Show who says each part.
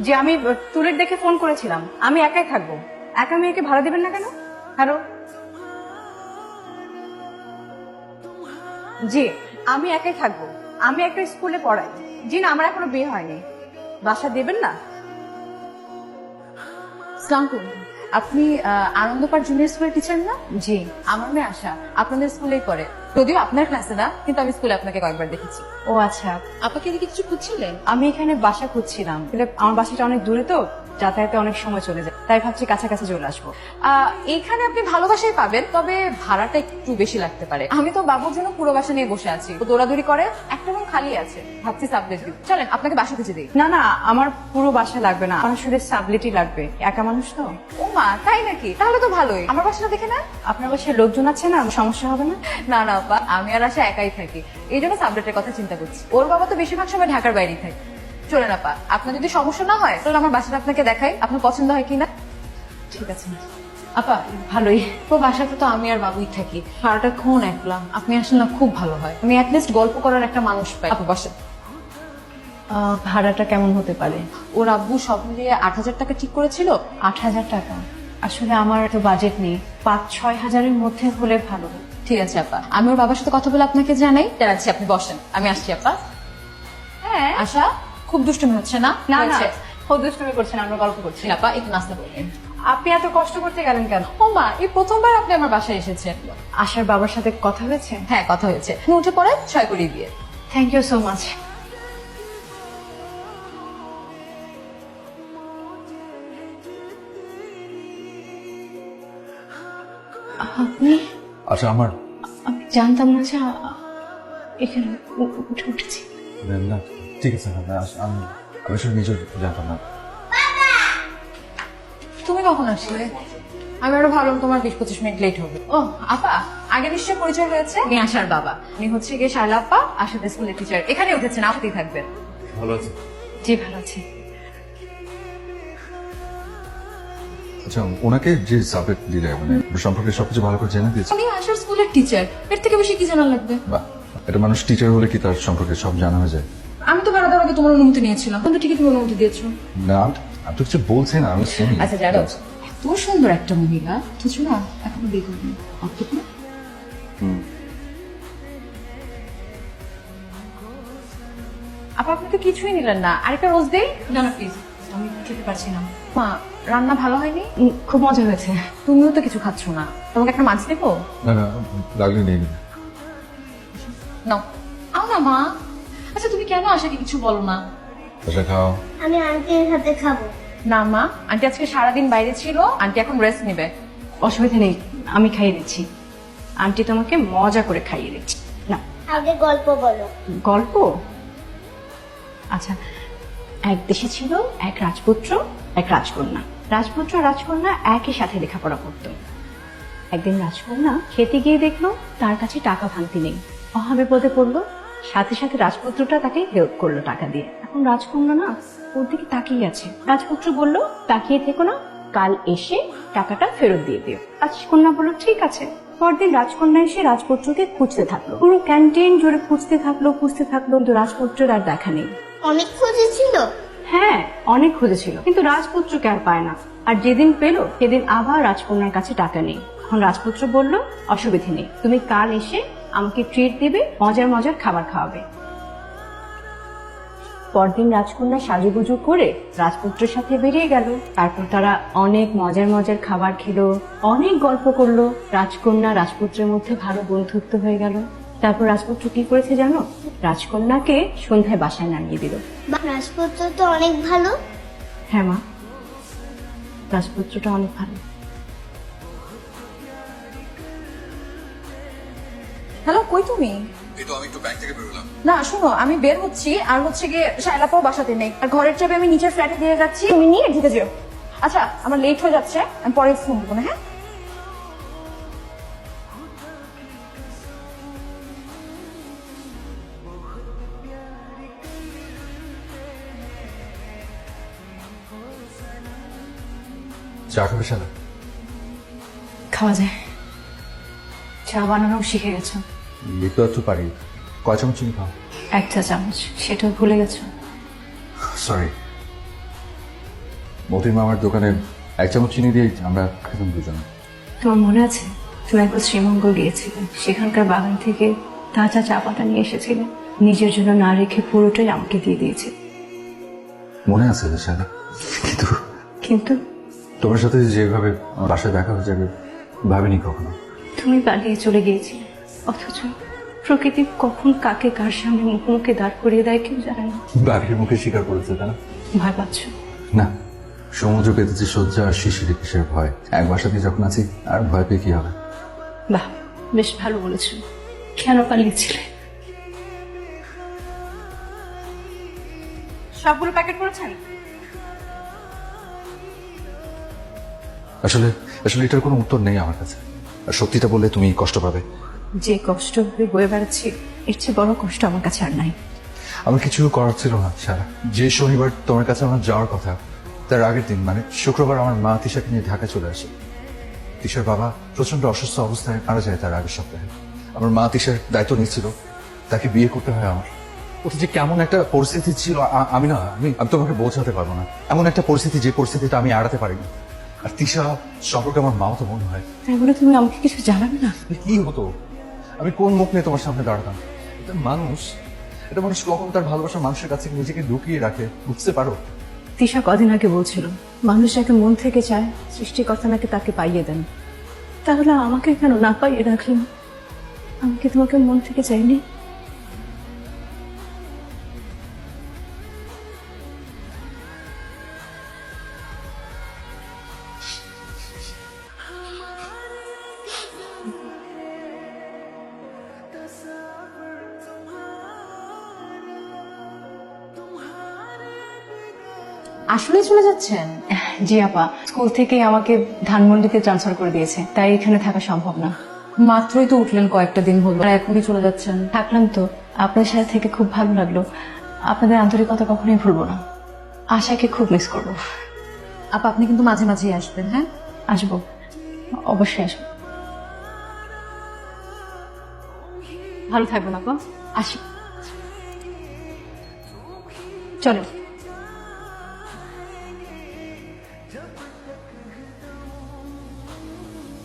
Speaker 1: যে আমি ট্যুরের দেখে ফোন করেছিলাম, আমি একাই থাকবো। একা মেয়েকে ভাড়া দিবেন না কেন? হ্যালো, জি আমি একাই থাকবো। আমি একটা স্কুলে পড়াই। জি না, আমার এখনো বিয়ে হয়নি। বাসা দেবেন না?
Speaker 2: আসসালামু আলাইকুম। আপনি আনন্দ পার্ক জুনিয়র স্কুলের টিচার না?
Speaker 1: জি।
Speaker 2: আমার মেয়ে আশা আপনাদের স্কুলেই পড়ে, যদিও আপনার ক্লাসে না, কিন্তু আমি স্কুলে আপনাকে কয়েকবার দেখেছি।
Speaker 1: ও আচ্ছা,
Speaker 2: আপনাকে এদিকে কিছু খুঁজছিলেন?
Speaker 1: আমি এখানে বাসা খুঁজছিলাম। আমার বাসাটা অনেক দূরে তো, যাতায়াতে অনেক সময় চলে যায়, তাই ভাবছি কাছাকাছি চলে আসবো।
Speaker 2: এখানে আপনি ভালোবাসাই পাবেন, তবে ভাড়াটা একটু বেশি লাগতে পারে। আমি তো বাবুর জন্য পুরো বাসা নিয়ে বসে আছি, ও দৌড়াদৌড়ি করে, একটা রুম খালি আছে, ভাবছি সাবলেট দিব। চলেন আপনাকে বাসা খুঁজে দিই।
Speaker 1: না না, আমার পুরো বাসা লাগবে না, আমার শুধু সাবলেটই লাগবে। একা মানুষ তো।
Speaker 2: ও মা, তাই নাকি? তাহলে তো ভালোই, আমার বাসাটা দেখে না।
Speaker 1: আপনার বাসায় লোকজন আছে না, সমস্যা হবে না?
Speaker 2: না না আপা, আমি আর আশা একাই থাকি, এই জন্য সাবলেটের কথা চিন্তা করছি। ওর বাবা তো বেশিরভাগ সময় ঢাকার বাইরেই থাকে। চলেন আপা, আপনার যদি সমস্যা না হয় তাহলে আমার বাসাটা আপনাকে দেখাই, আপনার পছন্দ হয় কিনা।
Speaker 1: ঠিক আছে
Speaker 2: আপা
Speaker 1: ভালোই।
Speaker 2: তো বাসাতে তো আমি আর বাবুই থাকি, সারাটা ক্ষণ একলা। আপনি আসলে না খুব ভালো হয়, আমি অ্যাটলিস্ট গল্প করার একটা মানুষ পাই। আপা বসেন।
Speaker 1: ভাড়াটা কেমন হতে পারে?
Speaker 2: ওর আব্বু সব মিলিয়ে 8,000 টাকা ঠিক করেছিল।
Speaker 1: 8,000 টাকা? আসলে আমার তো বাজেট নেই, 5-6 হাজারের মধ্যে হলে ভালো।
Speaker 2: ঠিক আছে আপা, আমি ওর বাবার সাথে কথা বলে আপনাকে জানাই। যাচ্ছি, আপনি বসেন, আমি আসছি আপা।
Speaker 1: হ্যাঁ।
Speaker 2: আশা খুব দুষ্টুমি হচ্ছে না?
Speaker 1: না না,
Speaker 2: হয়েছে?
Speaker 1: খুব দুষ্টুমি করছেন, আমরা গল্প করছি।
Speaker 2: আপা একটু নাস্তা করবেন।
Speaker 1: আপনি এত কষ্ট করতে গেলেন কেন?
Speaker 2: ও মা, এই প্রথমবার আপনি আমার বাসায় এসেছেন।
Speaker 1: আশার বাবার সাথে কথা হয়েছে?
Speaker 2: হ্যাঁ কথা হয়েছে, উঠে পড়ে 6 করিয়ে দিয়ে।
Speaker 1: Thank you so much. আপনি?
Speaker 3: আচ্ছা আমার
Speaker 1: আমি জানতাম না যে এখানে উঠে উঠেছি।
Speaker 3: না ঠিক আছে না, আমি আমি আসলে নিজের জানতাম না।
Speaker 2: তুমি কখন আসলে? আমি আরো ভাবলাম তোমার 20-25 মিনিট লেট হবে। ও আপা, আগে নিশ্চয় পরিচয় হয়েছে। আমি আশার বাবা, উনি হচ্ছে গিয়ে শায়লা আপা, আশাদের স্কুলের টিচার। এখানে উঠেছেন, আপনি থাকবেন।
Speaker 3: ভালো আছে।
Speaker 1: জি ভালো আছি।
Speaker 3: আচ্ছা ওনাকে যে সাবজেক্ট দিলে মানে ওর সম্পর্কে সবকিছু ভালো করে জেনে দিয়েছে।
Speaker 2: উনি আশার স্কুলের টিচার, এর থেকে বেশি কি জানা লাগবে?
Speaker 3: বাহ, একটা মানুষ টিচার হলে কি তার সম্পর্কে সব জানা হয়ে যায়?
Speaker 2: আমি তো বেড়া দেওয়ার আগে তোমার অনুমতি নিয়েছিলাম, কিন্তু ঠিকই তুমি অনুমতি দিয়েছো।
Speaker 3: না আমি তো কিছু বলছি না, আমি শুনি।
Speaker 2: আচ্ছা জানো, এত সুন্দর একটা মহিলা কিছু না এখনো দেখুন অদ্ভুত না? আপা আপনি তো কিছুই নিলেন না, আরেকটা রোজ দেই জানো প্লিজ।
Speaker 1: আমি খেতে পারছি না।
Speaker 2: মা রান্না ভালো হয়নি?
Speaker 1: খুব মজা হয়েছে।
Speaker 2: তুমিও তো কিছু খাচ্ছ না, তোমাকে একটা মাছ দেবো?
Speaker 3: না লাগলে নেই।
Speaker 2: নাও আও না মা। আচ্ছা তুমি কেন আশাকে কিছু বলো না?
Speaker 3: আচ্ছা খাও।
Speaker 4: আমি আন্টির হাতে খাবো।
Speaker 2: না মা, আন্টি আজকে সারাদিন বাইরে ছিল, আন্টি এখন রেস্ট নেবে।
Speaker 1: অসুবিধা নেই, আমি খাইয়ে দিচ্ছি। আন্টি তোমাকে মজা করে খাইয়ে দিচ্ছি। না
Speaker 4: আগে গল্প বলো।
Speaker 1: গল্প? আচ্ছা, এক দেশে ছিল এক রাজপুত্র, এক রাজকন্যা। রাজপুত্র আর রাজকন্যা একই সাথে লেখাপড়া করত। একদিন রাজকন্যা খেতে গিয়ে দেখলো তার কাছে টাকা ভাঙতি নেই। মহাবিপদে পড়লো। সাথে সাথে রাজপুত্রটা তাকে হেল্প করলো টাকা দিয়ে। এখন রাজকন্যা না ওর দিকে তাকিয়ে আছে। রাজপুত্র বলল, তাকিয়ে থেকো না, কাল এসে টাকাটা ফেরত দিয়ে দিও। রাজকন্যা বলল ঠিক আছে। পরদিন রাজকন্যা এসে রাজপুত্রকে খুঁজতে থাকলো, পুরো ক্যান্টিন জুড়ে খুঁজতে থাকলো কিন্তু রাজপুত্রের আর দেখা নেই।
Speaker 4: অনেক খুঁজেছিল।
Speaker 1: হ্যাঁ অনেক খুঁজেছিল, কিন্তু রাজপুত্রকে আর পায় না। আর যেদিন পেলো সেদিন আবার রাজকন্যার কাছে টাকা নেই। এখন রাজপুত্র বলল, অসুবিধে নেই, তুমি কাল এসে আমাকে ট্রিট দিবে, মজার মজার খাবার খাওয়াবে। পরদিন রাজকন্যা সাজুগুজু করে রাজপুত্রের সাথে বেরিয়ে গেল। তারপর তারা অনেক মজার মজার খাবার খেলো, অনেক গল্প করলো। রাজকন্যা রাজপুত্রের মধ্যে ভালো বন্ধুত্ব হয়ে গেল। তারপর রাজপুত্র কি করেছে জানো? রাজকন্যাকে সন্ধ্যায় বাসায় নামিয়ে দিল।
Speaker 4: রাজপুত্র তো অনেক ভালো।
Speaker 1: হ্যাঁ মা, রাজপুত্রটা অনেক ভালো।
Speaker 2: হ্যালো, কই তুমি?
Speaker 3: এই তো আমি একটু ব্যাংক থেকে বেরোলাম।
Speaker 2: না শোনো, আমি বের হচ্ছি, আর হচ্ছে গিয়ে শায়লাপাও বাসাতে নেই, আর ঘরের চাবি আমি নিচের ফ্ল্যাটে দিয়ে যাচ্ছি, তুমি নিয়ে ঢুকে যেও। আচ্ছা আমার লেট হয়ে যাচ্ছে, আমি পরে ফোন করবো না। হ্যাঁ
Speaker 3: চা খাবে শালা?
Speaker 1: খাওয়া যায়। চা বানানো শিখে গেছো?
Speaker 3: একটু একটু পারি। কয় চামচ চিনি খাও?
Speaker 1: 1 চা চামচ, সেটাও ভুলে গেছো?
Speaker 3: সরি। মতির মামার দোকানে 1 চামচ চিনি দিয়ে আমরা খেতাম দুজনে।
Speaker 1: তোমার মনে আছে তুমি একবার শ্রীমঙ্গল গিয়েছিলে, সেখানকার বাগান থেকে তাজা চা পাতা নিয়ে এসেছিলে, নিজের জন্য না রেখে পুরোটাই আমাকে দিয়ে দিয়েছে।
Speaker 3: মনে আছে শালা, কিন্তু
Speaker 1: কিন্তু
Speaker 3: তোমার সাথে যেভাবে আমার বাসায় দেখা হয়ে যাবে ভাবিনি কখনো।
Speaker 1: তুমি পালিয়ে চলে গিয়েছিলে, অথচ প্রকৃতি কখন কাকে কার সামনে মুখোমুখি দাঁড় করিয়ে দেয় কেউ জানে না।
Speaker 3: বাঘের মুখে শিকার করেছে তারা।
Speaker 1: ভয় পাচ্ছ?
Speaker 3: না, সমুদ্র পেতেছে শয্যা আর শিশিরে কিসের ভয়। এক বাসাতে যখন আছি আর ভয় পেয়ে কি হবে।
Speaker 1: বাহ, বেশ ভালো বলেছ। কেন পালিয়েছিলে? সবগুলো প্যাকেট করেছেন?
Speaker 3: আসলে আসলে এটার কোনো উত্তর নেই আমার কাছে। আর সত্যিটা বললে তুমি কষ্ট পাবে।
Speaker 1: যে কষ্ট বয়ে বেড়াচ্ছি এর চেয়ে বড় কষ্ট আমার কাছে আর নাই।
Speaker 3: আমার কিছু করার ছিল না সারা। যে শনিবার তোমার কাছে আমার যাওয়ার কথা, তার আগের দিন মানে শুক্রবার আমার মা তিশাকে নিয়ে ঢাকা চলে আসে। তিশার বাবা প্রচন্ড অসুস্থ অবস্থায় মারা যায় তার আগের সপ্তাহে। আমার মা তিশার দায়িত্ব নিয়েছিল, তাকে বিয়ে করতে হয় আমার। ওটা যে কেমন একটা পরিস্থিতি ছিল আমি তোমাকে বোঝাতে পারবো না। এমন একটা পরিস্থিতি, যে পরিস্থিতিটা আমি এড়াতে পারিনি। আর তিশা সম্পর্কে আমার মাও তো মনে হয়।
Speaker 1: তাই বলে তুমি আমাকে কিছু জানাবে না?
Speaker 3: কি হতো, আমি কোন মুখ নিয়ে তোমার সামনে দাঁড়াতাম? এটা মানুষ কখন তার ভালোবাসার মানুষের কাছে নিজেকে লুকিয়ে রাখে, বুঝতে পারো?
Speaker 1: তিশা কদিন আগে বলছিল মানুষ যাকে মন থেকে চায় সৃষ্টিকর্তা নাকি তাকে পাইয়ে দেন। তাহলে আমাকে কেন না পাইয়ে রাখলেন? আমি কি তোমাকে মন থেকে চাইনি?
Speaker 2: আসলে চলে যাচ্ছেন?
Speaker 1: জি আপা, স্কুল থেকে আমাকে ধানমন্ডিতে ট্রান্সফার করে দিয়েছে, তাই এখানে থাকা সম্ভব না।
Speaker 2: মাত্রই তো উঠলেন, কয়েকটা দিন হলো, আর এখনই চলে যাচ্ছেন?
Speaker 1: থাকলাম তো, আপনার সাথে থেকে খুব ভালো লাগলো। আপনাদের আন্তরিকতা কখনোই ভুলবো না। আশাকে খুব মিস করবো।
Speaker 2: আপা আপনি কিন্তু মাঝে মাঝেই আসবেন। হ্যাঁ,
Speaker 1: আসবো, অবশ্যই আসবো। ভালো থাকবেন আপা, আসি। চলো।